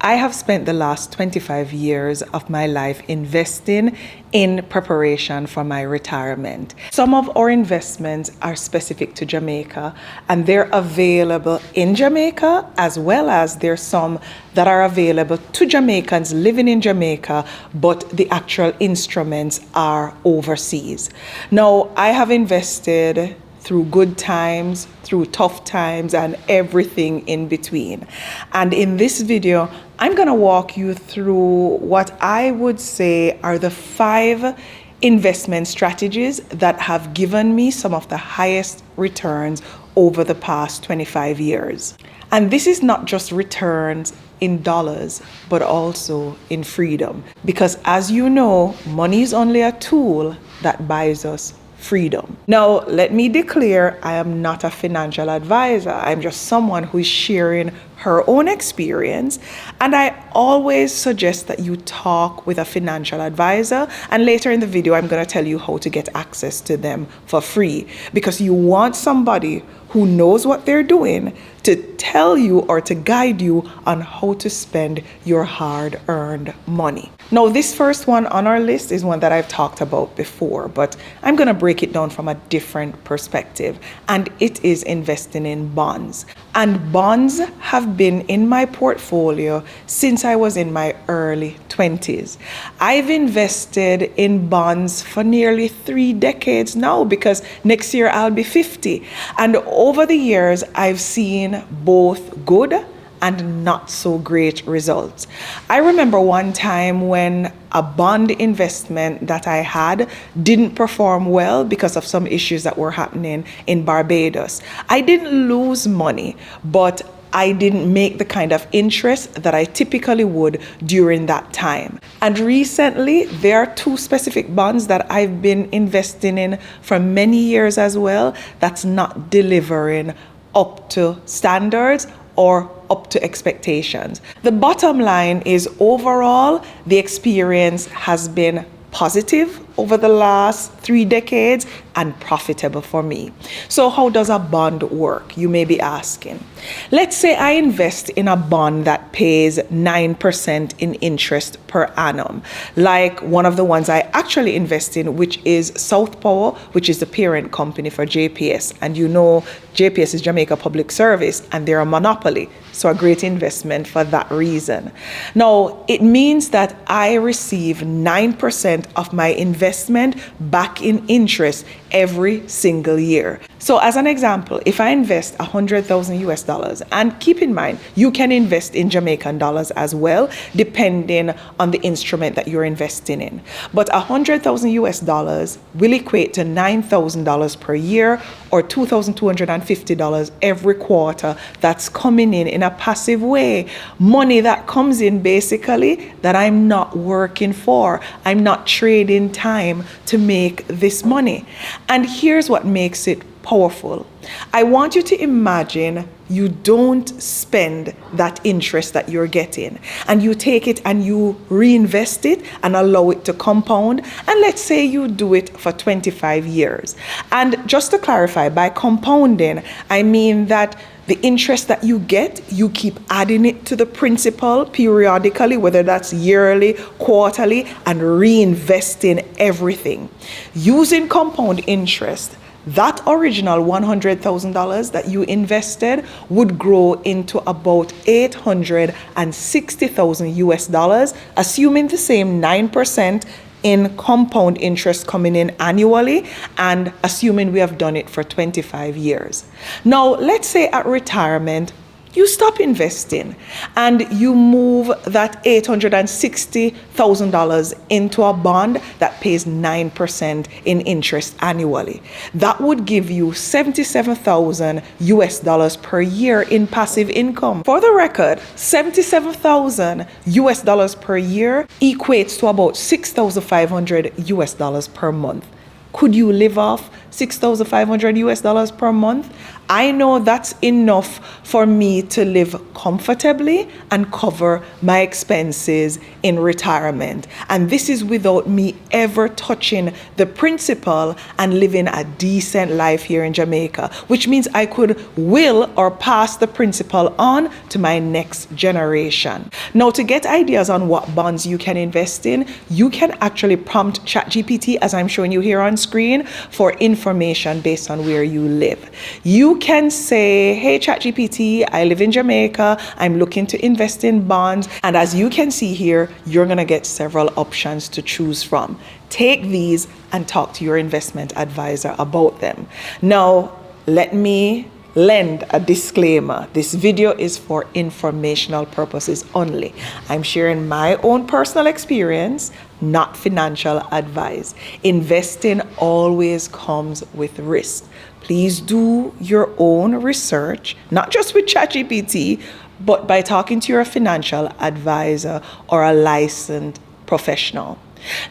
I have spent the last 25 years of my life investing in preparation for my retirement. Some of our investments are specific to Jamaica, and they're available in Jamaica, as well as there's some that are available to Jamaicans living in Jamaica, but the actual instruments are overseas. Now, I have invested through good times, through tough times, and everything in between. And in this video, I'm gonna walk you through what I would say are the 5 investment strategies that have given me some of the highest returns over the past 25 years. And this is not just returns in dollars, but also in freedom. Because as you know, money is only a tool that buys us freedom. Now, let me declare, I am not a financial advisor. I'm just someone who is sharing her own experience. And I always suggest that you talk with a financial advisor. And later in the video, I'm going to tell you how to get access to them for free, because you want somebody who knows what they're doing to tell you or to guide you on how to spend your hard-earned money. Now, this first one on our list is one that I've talked about before, but I'm gonna break it down from a different perspective, and it is investing in bonds. And bonds have been in my portfolio since I was in my early 20s. I've invested in bonds for nearly 3 decades now, because next year I'll be 50. And over the years, I've seen both good and not so great results. I remember one time when a bond investment that I had didn't perform well because of some issues that were happening in Barbados. I didn't lose money, but I didn't make the kind of interest that I typically would during that time. And recently, there are 2 specific bonds that I've been investing in for many years as well that's not delivering up to standards or up to expectations. The bottom line is, overall, the experience has been positive over the last 3 decades and profitable for me. So how does a bond work, you may be asking? Let's say I invest in a bond that pays 9% in interest per annum, like one of the ones I actually invest in, which is Southdale, which is the parent company for JPS. And you know, JPS is Jamaica Public Service, and they're a monopoly, so a great investment for that reason. Now, it means that I receive 9% of my investment back in interest every single year. So as an example, if I invest $100,000 and keep in mind, you can invest in Jamaican dollars as well, depending on the instrument that you're investing in. But $100,000 will equate to $9,000 per year, or $2,250 every quarter that's coming in a passive way. Money that comes in basically that I'm not working for. I'm not trading time to make this money. And here's what makes it powerful. I want you to imagine you don't spend that interest that you're getting, and you take it and you reinvest it and allow it to compound. And let's say you do it for 25 years. And just to clarify, by compounding, I mean that the interest that you get, you keep adding it to the principal periodically, whether that's yearly, quarterly, and reinvesting everything. Using compound interest, that original $100,000 that you invested would grow into about $860,000, assuming the same 9% in compound interest coming in annually, and assuming we have done it for 25 years. Now, let's say at retirement, you stop investing and you move that $860,000 into a bond that pays 9% in interest annually. That would give you $77,000 per year in passive income. For the record, $77,000 per year equates to about $6,500 per month. Could you live off $6,500 per month? I know that's enough for me to live comfortably and cover my expenses in retirement. And this is without me ever touching the principal and living a decent life here in Jamaica, which means I could will or pass the principal on to my next generation. Now, to get ideas on what bonds you can invest in, you can actually prompt ChatGPT, as I'm showing you here on screen, for information based on where you live. You can say, hey ChatGPT, I live in Jamaica, I'm looking to invest in bonds. And as you can see here, you're gonna get several options to choose from. Take these and talk to your investment advisor about them. Now, let me lend a disclaimer. This video is for informational purposes only. I'm sharing my own personal experience, not financial advice. Investing always comes with risk. Please do your own research, not just with ChatGPT, but by talking to your financial advisor or a licensed professional.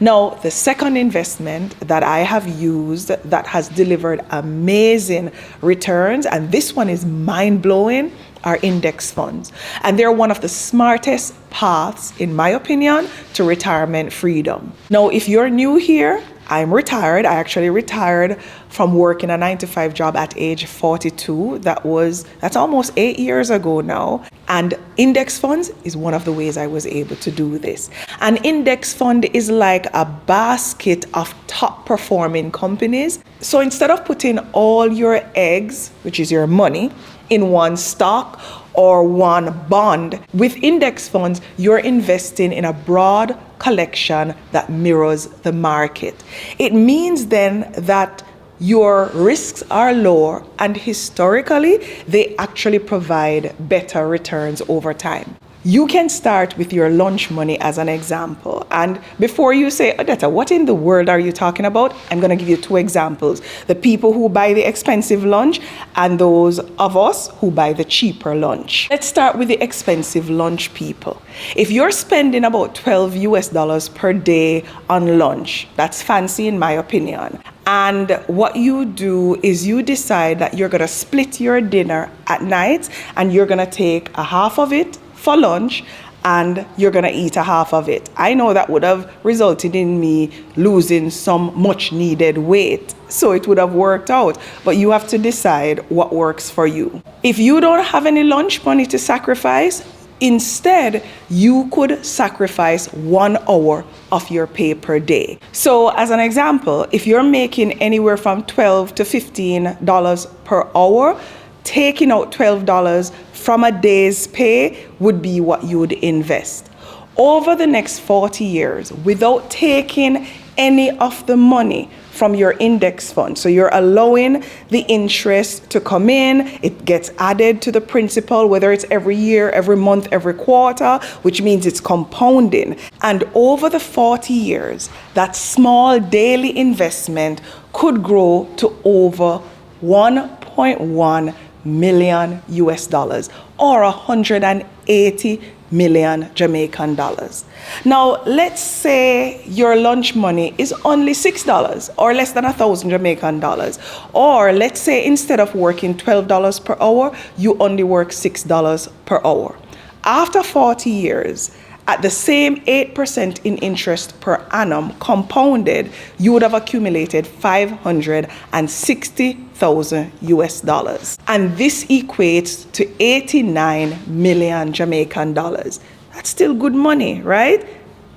Now, the second investment that I have used that has delivered amazing returns, and this one is mind-blowing, are index funds. And they're one of the smartest paths, in my opinion, to retirement freedom. Now, if you're new here, I'm retired. I actually retired from working a 9-to-5 job at age 42. That's almost 8 years ago now. And index funds is one of the ways I was able to do this. An index fund is like a basket of top performing companies. So instead of putting all your eggs, which is your money, in one stock or one bond, with index funds, you're investing in a broad collection that mirrors the market. It means then that your risks are lower, and historically, they actually provide better returns over time. You can start with your lunch money as an example. And before you say, Odetta, what in the world are you talking about? I'm going to give you 2 examples. The people who buy the expensive lunch and those of us who buy the cheaper lunch. Let's start with the expensive lunch people. If you're spending about $12 per day on lunch, that's fancy in my opinion. And what you do is you decide that you're going to split your dinner at night and you're going to take a half of it for lunch and you're going to eat a half of it. I know that would have resulted in me losing some much needed weight. So it would have worked out, but you have to decide what works for you. If you don't have any lunch money to sacrifice, instead, you could sacrifice 1 hour of your pay per day. So as an example, if you're making anywhere from $12 to $15 per hour, taking out $12 from a day's pay would be what you would invest. Over the next 40 years, without taking any of the money from your index fund, so you're allowing the interest to come in, it gets added to the principal, whether it's every year, every month, every quarter, which means it's compounding. And over the 40 years, that small daily investment could grow to over 1.1 million US dollars or 180 million Jamaican dollars. Now, let's say your lunch money is only $6 or less than 1,000 Jamaican dollars. Or let's say instead of working $12 per hour, you only work $6 per hour. After 40 years, at the same 8% in interest per annum compounded, you would have accumulated 560,000 US dollars. And this equates to 89 million Jamaican dollars. That's still good money, right?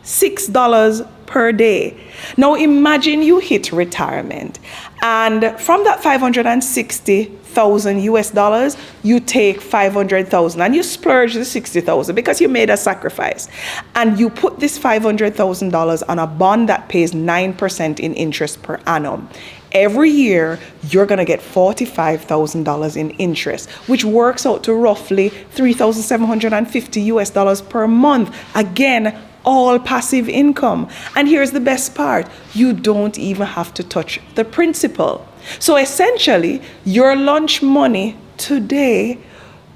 $6 per day. Now imagine you hit retirement, and from that 560,000 US dollars, you take 500,000 and you splurge the 60,000 because you made a sacrifice. And you put this $500,000 on a bond that pays 9% in interest per annum. Every year, you're going to get $45,000 in interest, which works out to roughly 3,750 US dollars per month. Again, all passive income. And here's the best part, you don't even have to touch the principal. So essentially, your lunch money today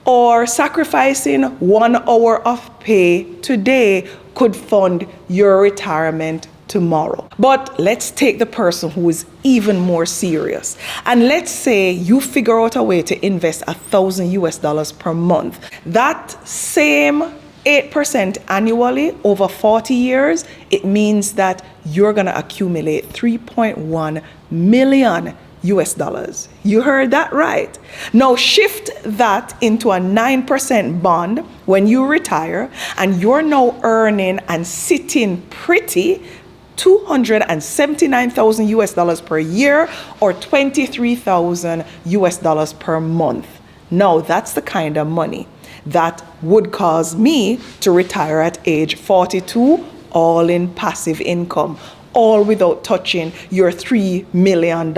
or sacrificing 1 hour of pay today could fund your retirement tomorrow. But let's take the person who is even more serious. And let's say you figure out a way to invest $1,000 per month. That same 8% annually over 40 years, it means that you're going to accumulate 3.1 million US dollars. You heard that right. Now shift that into a 9% bond when you retire, and you're now earning and sitting pretty 279,000 US dollars per year, or 23,000 US dollars per month. Now that's the kind of money that would cause me to retire at age 42, all in passive income, all without touching your $3 million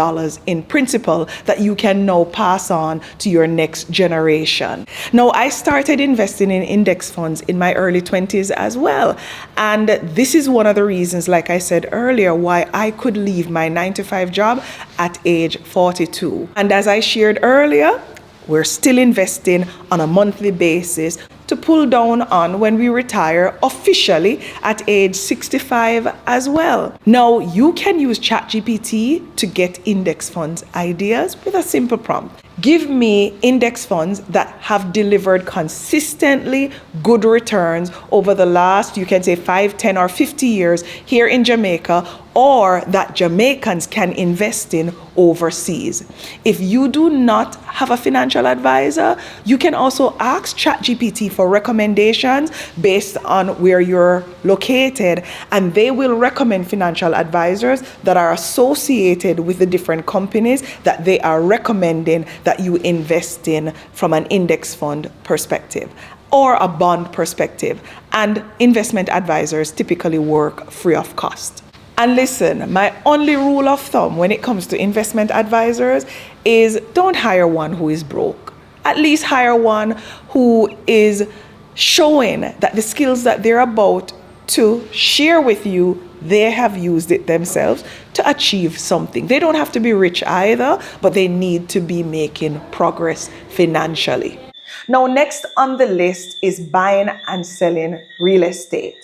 in principal that you can now pass on to your next generation. Now, I started investing in index funds in my early 20s as well. And this is one of the reasons, like I said earlier, why I could leave my 9-to-5 job at age 42. And as I shared earlier, we're still investing on a monthly basis to pull down on when we retire officially at age 65 as well. Now, you can use ChatGPT to get index funds ideas with a simple prompt. Give me index funds that have delivered consistently good returns over the last, you can say 5, 10, or 50 years here in Jamaica, or that Jamaicans can invest in overseas. If you do not have a financial advisor, you can also ask ChatGPT for recommendations based on where you're located, and they will recommend financial advisors that are associated with the different companies that they are recommending that you invest in from an index fund perspective or a bond perspective. And investment advisors typically work free of cost. And listen, my only rule of thumb when it comes to investment advisors is don't hire one who is broke. At least hire one who is showing that the skills that they're about to share with you, they have used it themselves to achieve something. They don't have to be rich either, but they need to be making progress financially. Now, next on the list is buying and selling real estate.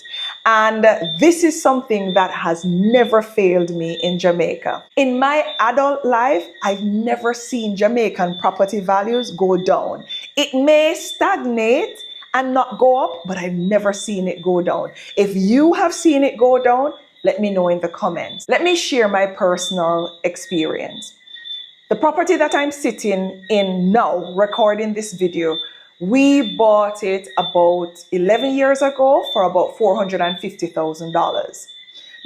And this is something that has never failed me in Jamaica. In my adult life, I've never seen Jamaican property values go down. It may stagnate and not go up, but I've never seen it go down. If you have seen it go down, let me know in the comments. Let me share my personal experience. The property that I'm sitting in now, recording this video, we bought it about 11 years ago for about $450,000.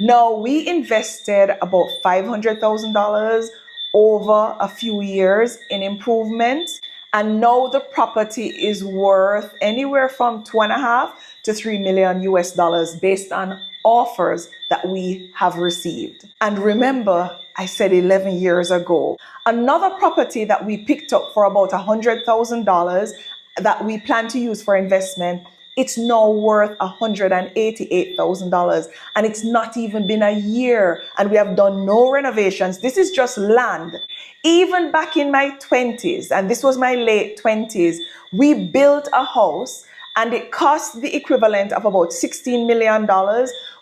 Now, we invested about $500,000 over a few years in improvements, and now the property is worth anywhere from 2.5 to 3 million US dollars based on offers that we have received. And remember, I said 11 years ago. Another property that we picked up for about $100,000 that we plan to use for investment, it's now worth $188,000, and it's not even been a year, and we have done no renovations. This is just land. Even back in my 20s, and this was my late 20s, we built a house and it cost the equivalent of about $16 million,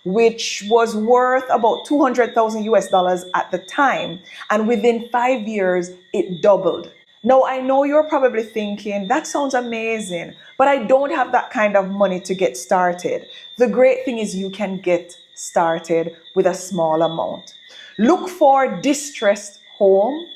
which was worth about 200,000 US dollars at the time. And within 5 years, it doubled. Now, I know you're probably thinking, that sounds amazing, but I don't have that kind of money to get started. The great thing is you can get started with a small amount. Look for distressed home,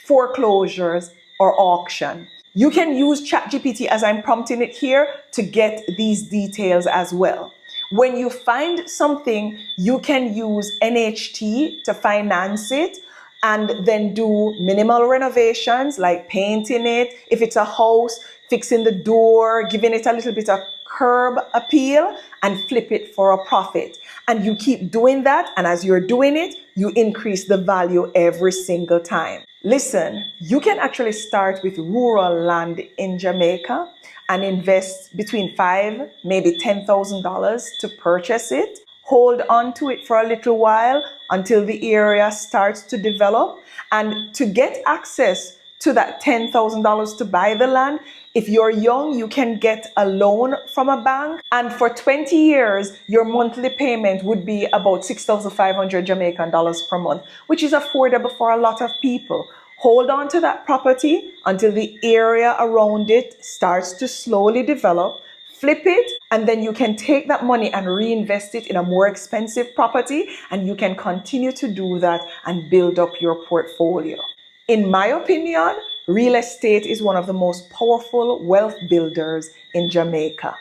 foreclosures, or auction. You can use ChatGPT as I'm prompting it here to get these details as well. When you find something, you can use NHT to finance it, and then do minimal renovations like painting it. If it's a house, fixing the door, giving it a little bit of curb appeal, and flip it for a profit. And you keep doing that, and as you're doing it, you increase the value every single time. Listen, you can actually start with rural land in Jamaica and invest between $5,000, maybe $10,000 to purchase it. Hold on to it for a little while until the area starts to develop. And to get access to that $10,000 to buy the land, If you're young, you can get a loan from a bank, and for 20 years, your monthly payment would be about 6,500 Jamaican dollars per month, which is affordable for a lot of people. Hold on to that property until the area around it starts to slowly develop. Flip it, and then you can take that money and reinvest it in a more expensive property, and you can continue to do that and build up your portfolio. In my opinion, real estate is one of the most powerful wealth builders in Jamaica.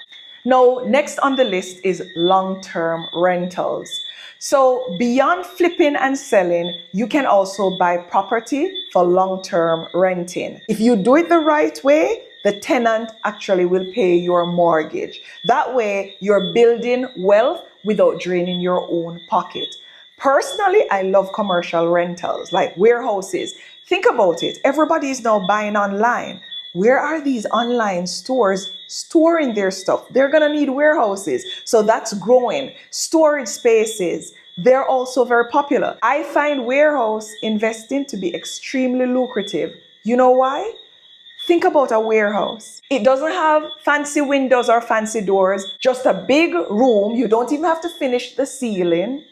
Now, next on the list is long-term rentals. So beyond flipping and selling, you can also buy property for long-term renting. If you do it the right way, the tenant actually will pay your mortgage. That way, you're building wealth without draining your own pocket. Personally, I love commercial rentals like warehouses. Think about it. Everybody is now buying online. Where are these online stores storing their stuff? They're going to need warehouses. So that's growing. Storage spaces, they're also very popular. I find warehouse investing to be extremely lucrative. You know why? Think about a warehouse. It doesn't have fancy windows or fancy doors, just a big room. You don't even have to finish the ceiling.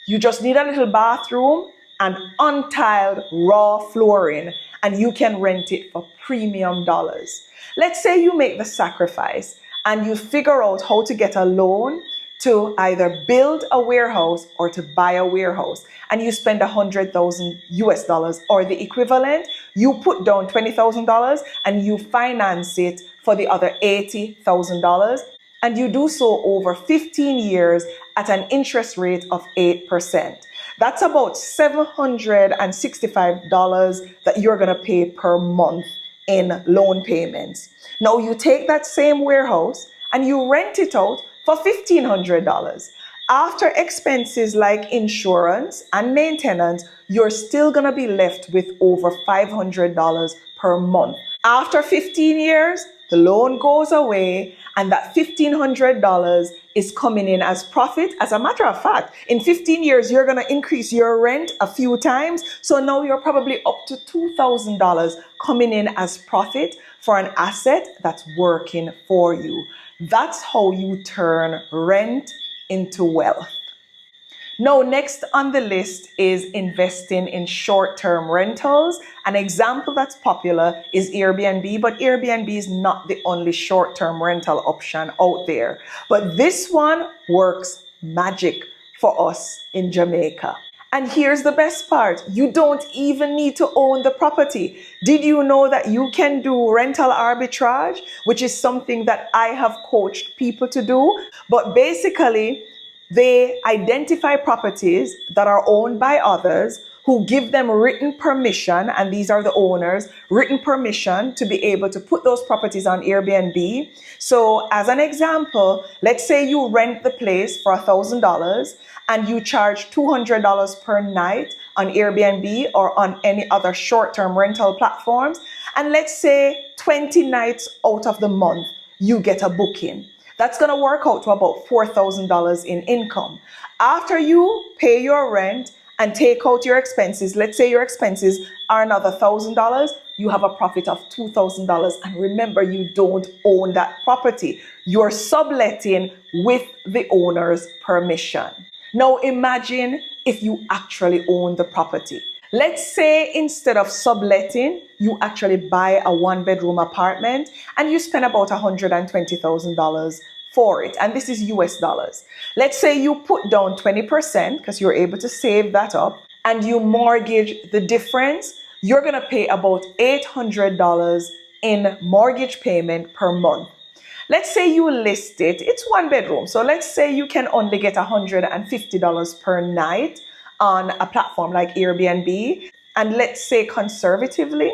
You just need a little bathroom and untiled raw flooring, and you can rent it for premium dollars. Let's say you make the sacrifice and you figure out how to get a loan to either build a warehouse or to buy a warehouse, and you spend $100,000 or the equivalent. You put down $20,000 and you finance it for the other $80,000, and you do so over 15 years at an interest rate of 8%. That's about $765 that you're going to pay per month in loan payments. Now you take that same warehouse and you rent it out for $1,500. After expenses like insurance and maintenance, you're still going to be left with over $500 per month. After 15 years, the loan goes away and that $1,500 is coming in as profit. As a matter of fact, in 15 years, you're going to increase your rent a few times. So now you're probably up to $2,000 coming in as profit for an asset that's working for you. That's how you turn rent into wealth. Now, next on the list is investing in short-term rentals. An example that's popular is Airbnb, but Airbnb is not the only short-term rental option out there. But this one works magic for us in Jamaica. And here's the best part. You don't even need to own the property. Did you know that you can do rental arbitrage, which is something that I have coached people to do? But basically, they identify properties that are owned by others who give them written permission, and these are the owners, written permission to be able to put those properties on Airbnb. So as an example, let's say you rent the place for $1,000 and you charge $200 per night on Airbnb or on any other short-term rental platforms. And let's say 20 nights out of the month, you get a booking. That's going to work out to about $4,000 in income. After you pay your rent and take out your expenses, let's say your expenses are another $1,000, you have a profit of $2,000. And remember, you don't own that property. You're subletting with the owner's permission. Now imagine if you actually own the property. Let's say instead of subletting, you actually buy a one-bedroom apartment and you spend about $120,000 for it. And this is US dollars. Let's say you put down 20% because you're able to save that up and you mortgage the difference. You're going to pay about $800 in mortgage payment per month. Let's say you list it. It's one bedroom. So let's say you can only get $150 per night on a platform like Airbnb. And let's say conservatively,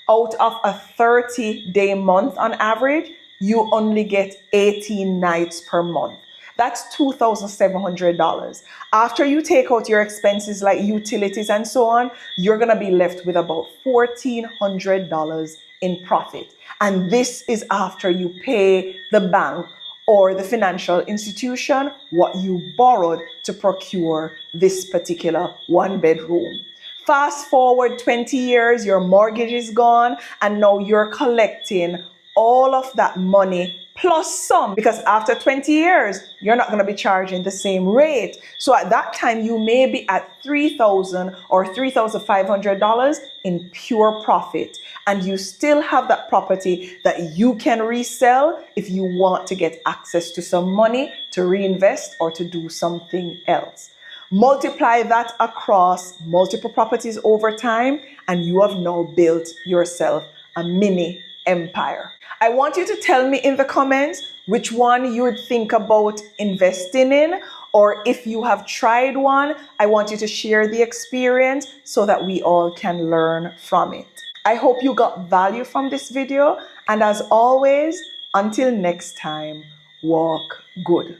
out of a 30-day month on average, you only get 18 nights per month. That's $2,700. After you take out your expenses like utilities and so on, you're going to be left with about $1,400 in profit. And this is after you pay the bank or the financial institution what you borrowed to procure this particular one bedroom. Fast forward 20 years, your mortgage is gone, and now you're collecting all of that money plus some, because after 20 years, you're not going to be charging the same rate. So at that time, you may be at $3,000 or $3,500 in pure profit. And you still have that property that you can resell if you want to get access to some money to reinvest or to do something else. Multiply that across multiple properties over time, and you have now built yourself a mini empire. I want you to tell me in the comments which one you would think about investing in, or if you have tried one, I want you to share the experience so that we all can learn from it. I hope you got value from this video, and as always, until next time, walk good.